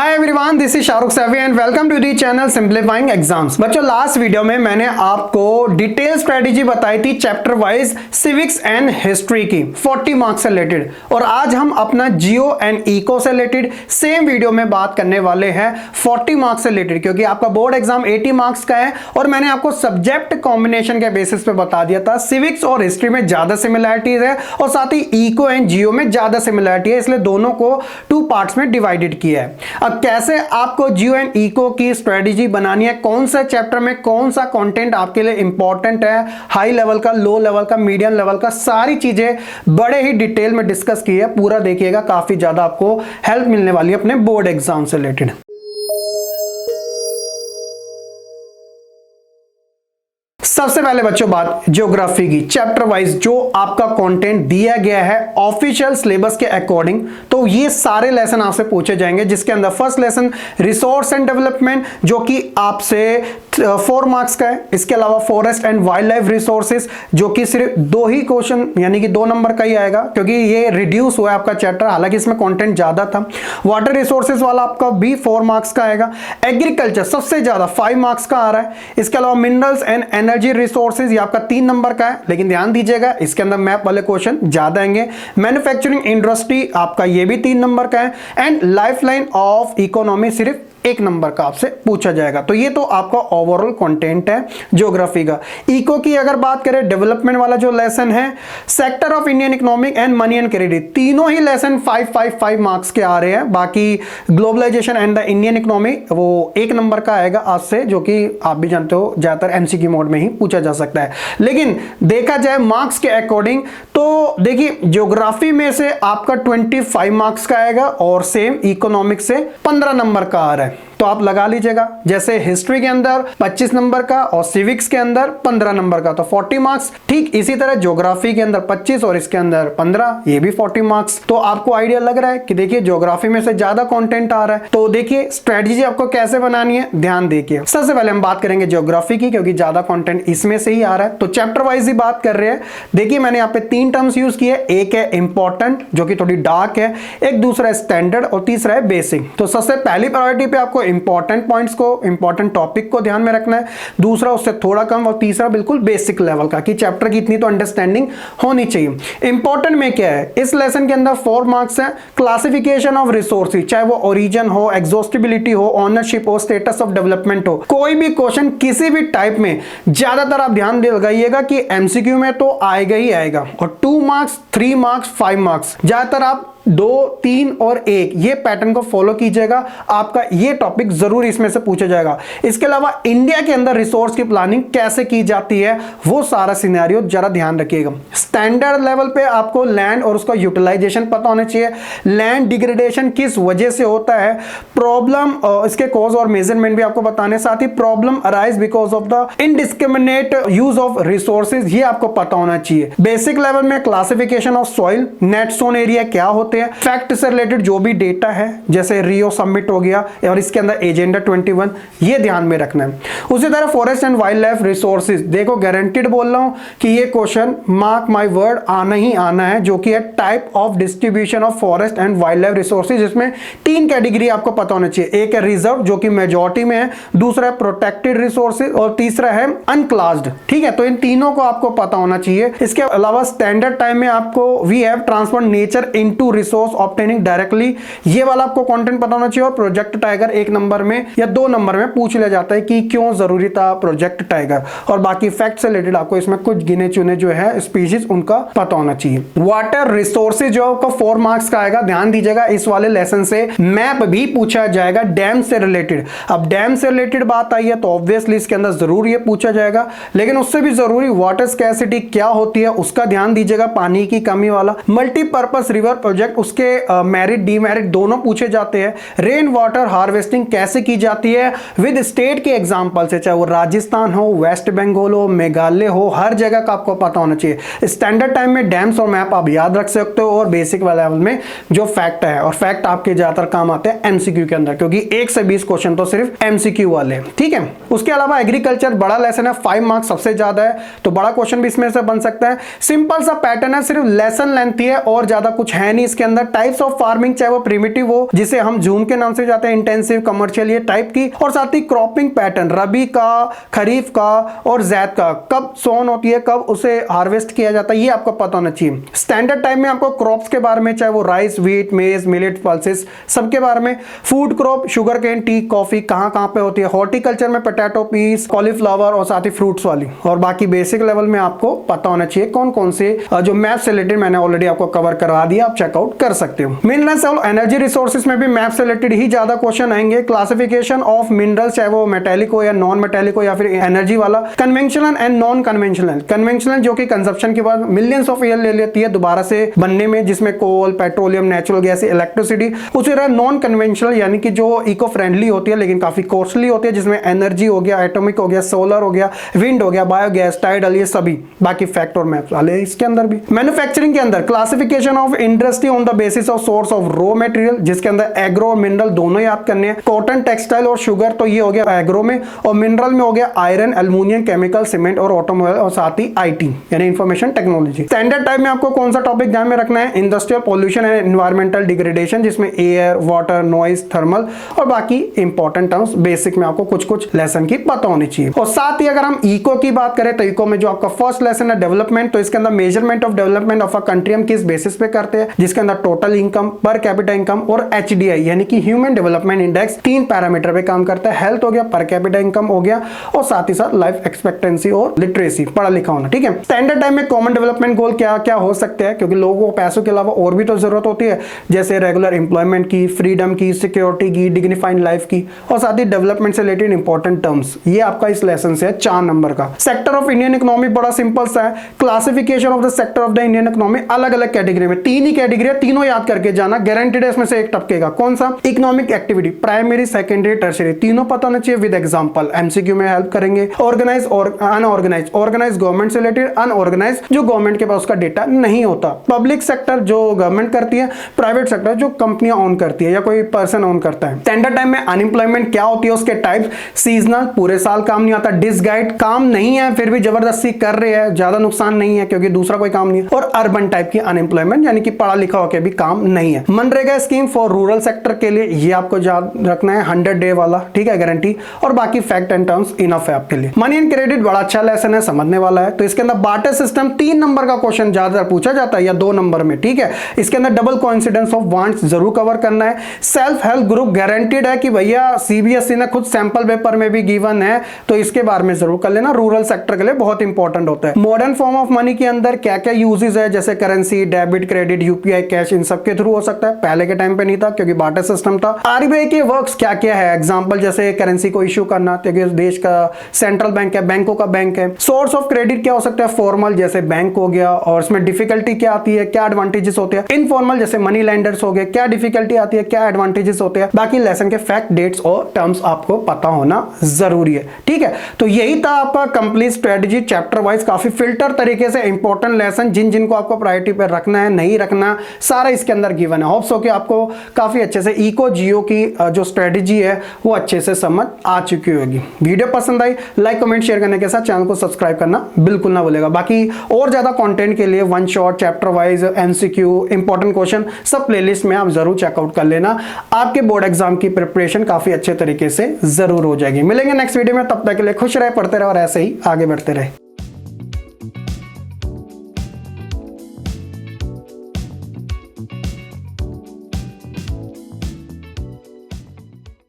Hi everyone, this is Shahrukh Saifi and welcome to the channel simplifying exams. बच्चों, last video में मैंने आपको detail strategy बताई थी chapter wise civics and history की 40 मार्क्स से रिलेटेड, और आज हम अपना जियो एंड इको से रिलेटेड सेम वीडियो में बात करने वाले हैं 40 मार्क्स से रिलेटेड, क्योंकि आपका बोर्ड एग्जाम 80 मार्क्स का है और मैंने आपको सब्जेक्ट कॉम्बिनेशन के बेसिस पे बता दिया था सिविक्स और हिस्ट्री में ज्यादा सिमिलरिटीज है और साथ ही इको एंड जियो में ज्यादा सिमिलरिटी है, इसलिए दोनों को 2 पार्ट्स में डिवाइडेड किया है। अब कैसे आपको जियो एंड इको की स्ट्रेटेजी बनानी है, कौन सा चैप्टर में कौन सा कंटेंट आपके लिए इंपॉर्टेंट है, हाई लेवल का, लो लेवल का, मीडियम लेवल का, सारी चीजें बड़े ही डिटेल में डिस्कस की है। पूरा देखिएगा, काफी ज्यादा आपको हेल्प मिलने वाली है अपने बोर्ड एग्जाम से रिलेटेड। सबसे पहले बच्चों बात ज्योग्राफी की, चैप्टर वाइज जो आपका कंटेंट दिया गया है ऑफिशियल सिलेबस के अकॉर्डिंग, तो ये सारे लेसन आपसे पूछे जाएंगे, जिसके अंदर first lesson resource and development जो कि आपसे 4 मार्क्स का है। इसके अलावा forest and wild life resources जो कि सिर्फ 2 ही क्वेश्चन यानी कि 2 नंबर का ही आएगा, क्योंकि ये रिड्यूस हुआ है आपका चैप्टर, हालांकि इसमें कंटेंट ज्यादा था। वाटर रिसोर्सेज वाला आपका भी 4 मार्क्स का आएगा। एग्रीकल्चर सबसे ज्यादा 5 मार्क्स का आ रहा है। इसके अलावा मिनरल्स एंड एनर्जी रिसोर्सेज ये आपका 3 नंबर का है, लेकिन ध्यान दीजिएगा इसके अंदर मैप वाले क्वेश्चन ज्यादा आएंगे। मैन्युफैक्चरिंग इंडस्ट्री आपका ये भी 3 नंबर का है एंड लाइफलाइन ऑफ इकोनॉमी सिर्फ 1 नंबर का आपसे पूछा जाएगा। तो ये तो आपका ओवरऑल कंटेंट है ज्योग्राफी का। इको की अगर बात करें, डेवलपमेंट वाला जो लेसन है, sector of Indian economic and money and credit, तीनों ही लेसन 5 मार्क्स के आ रहे हैं। बाकी globalization and the Indian economy वो 1 नंबर का आएगा आज से, जो कि आप भी जानते हो ज्यादातर एमसीक्यू मोड में ही पूछा जा सकता है। लेकिन देखा जाए मार्क्स के अकॉर्डिंग तो देखिए ज्योग्राफी में से आपका 25 मार्क्स का आएगा और सेम इकोनॉमिक से 15 नंबर का आ रहा है, तो आप लगा लीजिएगा। जैसे हिस्ट्री के अंदर 25 नंबर का और सिविक्स के अंदर 15 नंबर का, तो 40 मार्क्स। ठीक इसी तरह ज्योग्राफी के अंदर 25 और इसके अंदर 15, ये भी 40 मार्क्स। तो आपको आइडिया लग रहा है कि देखिए ज्योग्राफी में से ज्यादा कंटेंट आ रहा है। तो देखिए स्ट्रेटजी आपको कैसे बनानी है, ध्यान देखिए। सबसे पहले हम बात करेंगे ज्योग्राफी की, क्योंकि ज्यादा कंटेंट इसमें से ही आ रहा है, तो चैप्टर वाइज ही बात कर रहे हैं। देखिए मैंने यहाँ पे 3 टर्म्स यूज किए, एक है इंपॉर्टेंट जो कि थोड़ी डार्क है, एक दूसरा है स्टैंडर्ड और तीसरा है बेसिक। तो सबसे पहली प्रायोरिटी पे आपको इंपॉर्टेंट पॉइंट्स को, इंपॉर्टेंट टॉपिक को ध्यान में रखना है, दूसरा उससे थोड़ा कम और तीसरा बिल्कुल बेसिक लेवल का, कि चैप्टर की इतनी तो अंडरस्टैंडिंग होनी चाहिए। इंपॉर्टेंट में क्या है, इस लेसन के अंदर 4 मार्क्स है। क्लासिफिकेशन ऑफ रिसोर्सेज, चाहे वो ओरिजिन हो, एग्जॉस्टिबिलिटी हो, ओनरशिप हो, स्टेटस ऑफ डेवलपमेंट हो, कोई भी क्वेश्चन किसी भी टाइप में, ज्यादातर आप ध्यान लगाइएगा कि एमसीक्यू में तो आएगा ही आएगा, और 2 मार्क्स, 3 मार्क्स, 5 मार्क्स, ज्यादातर आप 2, 3 और 1 ये पैटर्न को फॉलो कीजिएगा, आपका ये टॉपिक जरूर इसमें से पूछा जाएगा। इसके अलावा इंडिया के अंदर रिसोर्स की प्लानिंग कैसे की जाती है, वो सारा सिनेरियो जरा ध्यान रखिएगा। स्टैंडर्ड लेवल पे आपको लैंड और उसका यूटिलाइजेशन पता होना चाहिए, लैंड डिग्रेडेशन किस वजह से होता है, प्रॉब्लम, इसके कॉज और मेजरमेंट भी आपको बताने, साथ ही problem arise because of the indiscriminate use of resources, ये आपको पता होना चाहिए। बेसिक लेवल में classification of soil, net sown area क्या होते हैं, फैक्ट से रिलेटेड जो भी डेटा है, जैसे रियो सबमिट हो गया और इसके अंदर एजेंडा 21, ये ध्यान में रखना है। उसी तरह forest and wild life resources, देखो गारंटीड बोल रहा हूं कि ये क्वेश्चन मार्क माय वर्ड आना ही आना है, जो कि है type of distribution of forest and wild life resources. इसमें 3 कैटेगरी आपको पता होना चाहिए, एक है रिजर्व जो कि मेजॉरिटी में है, दूसरा है प्रोटेक्टेड रिसोर्सेज और तीसरा है अनक्लास्ड। ठीक है, तो इन तीनों को आपको पता होना चाहिए। इसके अलावा स्टैंडर्ड टाइम में आपको we have transfer nature into resource obtaining directly, ये वाला आपको कंटेंट पता होना चाहिए। और प्रोजेक्ट टाइगर 1 नंबर में या 2 नंबर में पूछ लिया जाता है कि क्यों जरूरी था प्रोजेक्ट टाइगर, और बाकी फैक्ट से रिलेटेड आपको इसमें कुछ गिने चुने जो है स्पीशीज उनका पता होना चाहिए। वाटर रिसोर्सेज जो आपका 4 मार्क्स का आएगा, ध्यान दीजिएगा इस वाले लेसन से मैप भी पूछा जाएगा डैम से रिलेटेड। अब डैम से रिलेटेड बात आई है तो ऑब्वियसली इसके अंदर जरूर ये पूछा जाएगा, लेकिन उससे भी जरूरी वाटर स्कैसिटी क्या होती है उसका ध्यान दीजिएगा, पानी की कमी वाला। मल्टीपर्पज रिवर प्रोजेक्ट, उसके मेरिट डीमेरिट दोनों पूछे जाते हैं। रेन वाटर हार्वेस्टिंग कैसे की जाती है विद स्टेट के एग्जांपल से, चाहे वो राजस्थान हो, वेस्ट बंगाल हो, मेघालय हो, हर जगह का आपको पता होना चाहिए। स्टैंडर्ड टाइम में डैम्स और मैप आप याद रख सकते हो, और बेसिक लेवल में जो फैक्ट है, और फैक्ट आपके ज्यादातर काम आते हैं एमसीक्यू के अंदर, क्योंकि 1 से 20 क्वेश्चन तो सिर्फ एमसीक्यू वाले। ठीक है, उसके अलावा एग्रीकल्चर बड़ा लेसन है, 5 मार्क्स सबसे ज्यादा है, तो बड़ा क्वेश्चन भी इसमें से बन सकता है। सिंपल सा पैटर्न है, सिर्फ लेसन लेंथ है और ज्यादा कुछ है नहीं इसके इसके अंदर टाइप्स ऑफ फार्मिंग, चाहे वो प्रिमिटिव हो जिसे हम जूम के नाम से जाते हैं, इंटेंसिव, कमर्शियल, ये टाइप की, और साथ ही क्रॉपिंग पैटर्न रबी का, खरीफ का और जैद का, कब सोन होती है, कब उसे हार्वेस्ट किया जाता है, ये आपको पता होना चाहिए। स्टैंडर्ड टाइम में आपको क्रॉप्स के बारे में, चाहे वो rice, wheat, maize, millet, pulses, सबके बारे में, food crop, sugar cane, tea, coffee कहां कहां पे होती है, हॉर्टिकल्चर में पोटैटो, पीस, कॉलीफ्लावर और साथ ही फ्रूट्स वाली, और बाकी बेसिक लेवल में आपको पता होना चाहिए कौन कौन से जो मैप से रिलेटेड मैंने ऑलरेडी आपको कवर करवा दिया, आप चेकआउट कर सकते हो। मिनरल्स और एनर्जी रिसोर्सेज में भी मैप से रिलेटेड ही ज्यादा क्वेश्चन आएंगे। क्लासिफिकेशन ऑफ मिनरल्स, चाहे वो मेटेलिक हो या नॉन मेटेलिक हो या फिर एनर्जी वाला, conventional and non conventional. Conventional जो कि कंजप्शन के बाद मिलियंस ऑफ ईयर ले लेती है दोबारा से बनने में, जिसमें कोल, पेट्रोलियम, नेचुरल गैस, इलेक्ट्रिसिटी। उसी तरह नॉन कन्वेंशनल यानी कि जो इको फ्रेंडली होती है लेकिन काफी कॉस्टली होती है, जिसमें एनर्जी हो गया, एटॉमिक हो गया, सोलर हो गया, विंड हो गया, बायोगैस, टाइडल, ये सभी बाकी फैक्टर मैप्स वाले इसके अंदर भी। मैन्युफैक्चरिंग के अंदर classification of industry on the basis of source of raw material, जिसके अंदर एग्रो और मिनरल दोनों याद करने हैं। कॉटन, टेक्सटाइल और शुगर, तो ये हो गया एग्रो में, और मिनरल में हो गया आयरन, एल्युमिनियम, केमिकल, सीमेंट और ऑटोमोबाइल, और साथ ही आईटी यानी इंफॉर्मेशन टेक्नोलॉजी। स्टैंडर्ड टाइम में आपको कौन सा टॉपिक ध्यान में रखना है? Industrial pollution and environmental degradation, जिसमें एयर, वाटर, नॉइज, थर्मल और बाकी इंपॉर्टेंट टर्म्स बेसिक में आपको कुछ कुछ लेसन की पता होनी चाहिए। और साथ ही अगर हम इको की बात करें तो इको में जो आपका फर्स्ट लेसन है डेवलपमेंट, तो इसके अंदर measurement of development of a country हम किस बेसिस पे करते हैं, जिसके अंदर total income, per capita income और एचडीआई यानी कि ह्यूमन डेवलपमेंट इंडेक्स, तीन पैरामीटर पे काम करता है। हेल्थ हो गया, पर कैपिटा इनकम हो गया, और साथ ही साथ लाइफ एक्सपेक्टेंसी और लिटरेसी, पढ़ा लिखा होना। ठीक है। स्टैंडर्ड टाइम में कॉमन डेवलपमेंट गोल क्या क्या हो सकते हैं, क्योंकि लोगों को पैसों के अलावा और भी तो जरूरत होती है, जैसे रेगुलर एम्प्लॉयमेंट की, फ्रीडम की, सिक्योरिटी की, डिग्निफाइड लाइफ की, और साथ ही डेवलपमेंट से रिलेटेड इंपॉर्टेंट टर्म्स। ये आपका इस लेसन से है 4 नंबर का। सेक्टर ऑफ इंडियन इकोनॉमी बड़ा सिंपल सा है। Classification of the sector of the Indian economy, अलग अलग कैटेगरी में, 3 ही कैटेगरी है, तीनों याद करके जाना, गारंटीड है। इसमें से एक टपकेगा, कौन सा? Economic activity, primary, secondary, tertiary, तीनों पता होना चाहिए विद एग्जांपल, एमसीक्यू में हेल्प करेंगे। ऑर्गेनाइज और अनऑर्गेनाइज, ऑर्गेनाइज गवर्नमेंट से रिलेटेड, अनऑर्गेनाइज जो गवर्नमेंट के पास उसका डेटा नहीं होता। पब्लिक सेक्टर जो गवर्नमेंट करती है, प्राइवेट सेक्टर जो कंपनियां ऑन करती है या कोई पर्सन ऑन करता है। स्टैंडर्ड टाइम में अनएम्प्लॉयमेंट क्या होती है, उसके टाइप, सीजनल, पूरे साल काम नहीं आता, डिसगाइड, काम नहीं है फिर भी जबरदस्ती कर रहे हैं, ज्यादा नुकसान नहीं है क्योंकि दूसरा कोई काम नहीं है, और अर्बन टाइप की अनएम्प्लॉयमेंट यानी कि पढ़ा लिखा होकर भी काम नहीं है। MNREGA scheme for rural sector के लिए, ये आपको याद रखना है, 100 डे वाला, ठीक है, गारंटी, और बाकी फैक्ट एंड टर्म्स इनफ है आपके लिए। मनी एंड क्रेडिट बड़ा अच्छा लेसन है, समझने वाला है। तो इसके अंदर बार्टर सिस्टम 3 नंबर का क्वेश्चन ज्यादातर पूछा जाता है या 2 नंबर में, ठीक है। इसके अंदर डबल कोइंसिडेंस ऑफ वांट्स जरूर कवर करना है। सेल्फ हेल्प ग्रुप गारंटीड है कि भैया सीबीएसई ने खुद सैंपल पेपर में भी गिवन है, तो इसके बारे में जरूर कर लेना, रूरल सेक्टर के लिए बहुत इंपॉर्टेंट होता है। मॉडर्न फॉर्म ऑफ मनी के अंदर क्या क्या यूजेस है, जैसे currency, debit, credit, UPI, cash, इन सब के थ्रू हो सकता है। पहले के टाइम पे नहीं था क्योंकि बार्टर सिस्टम था। आरबीआई के वर्क्स क्या क्या है, एग्जांपल जैसे करेंसी को इशू करना, क्योंकि देश का सेंट्रल बैंक है, बैंकों का बैंक है। सोर्स ऑफ क्रेडिट क्या हो सकता है, फॉर्मल जैसे बैंक हो गया, और इसमें डिफिकल्टी क्या आती है, क्या एडवांटेजेस होते हैं। इनफॉर्मल जैसे मनी लेंडर्स हो गए, क्या डिफिकल्टी आती है, क्या एडवांटेजेस होते हैं। बाकी लेसन के फैक्ट, डेट्स और टर्म्स आपको पता होना जरूरी है, ठीक है। तो यही था आपका कंप्लीट स्ट्रेटजी, चैप्टर वाइज काफी फिल्टर तरीके से इंपॉर्टेंट लेसन, जिन जिनको आपको प्रायोरिटी पर रखना है, नहीं रखना, सारा इसके अंदर गिवन है। होप्स हो कि आपको काफी अच्छे से इको जियो की जो स्ट्रेटजी है वो अच्छे से समझ आ चुकी होगी। वीडियो पसंद आई, लाइक कमेंट शेयर करने के साथ चैनल को सब्सक्राइब करना बिल्कुल ना भूलेगा। बाकी और ज्यादा कंटेंट के लिए one shot, chapter wise, MCQ, important question सब प्लेलिस्ट में आप जरूर चेकआउट कर लेना। आपके बोर्ड एग्जाम की प्रिपरेशन काफी अच्छे तरीके से जरूर हो जाएगी। मिलेंगे नेक्स्ट वीडियो में, तब तक के लिए खुश रहे, पढ़ते रहे और ऐसे ही आगे बढ़ते रहे।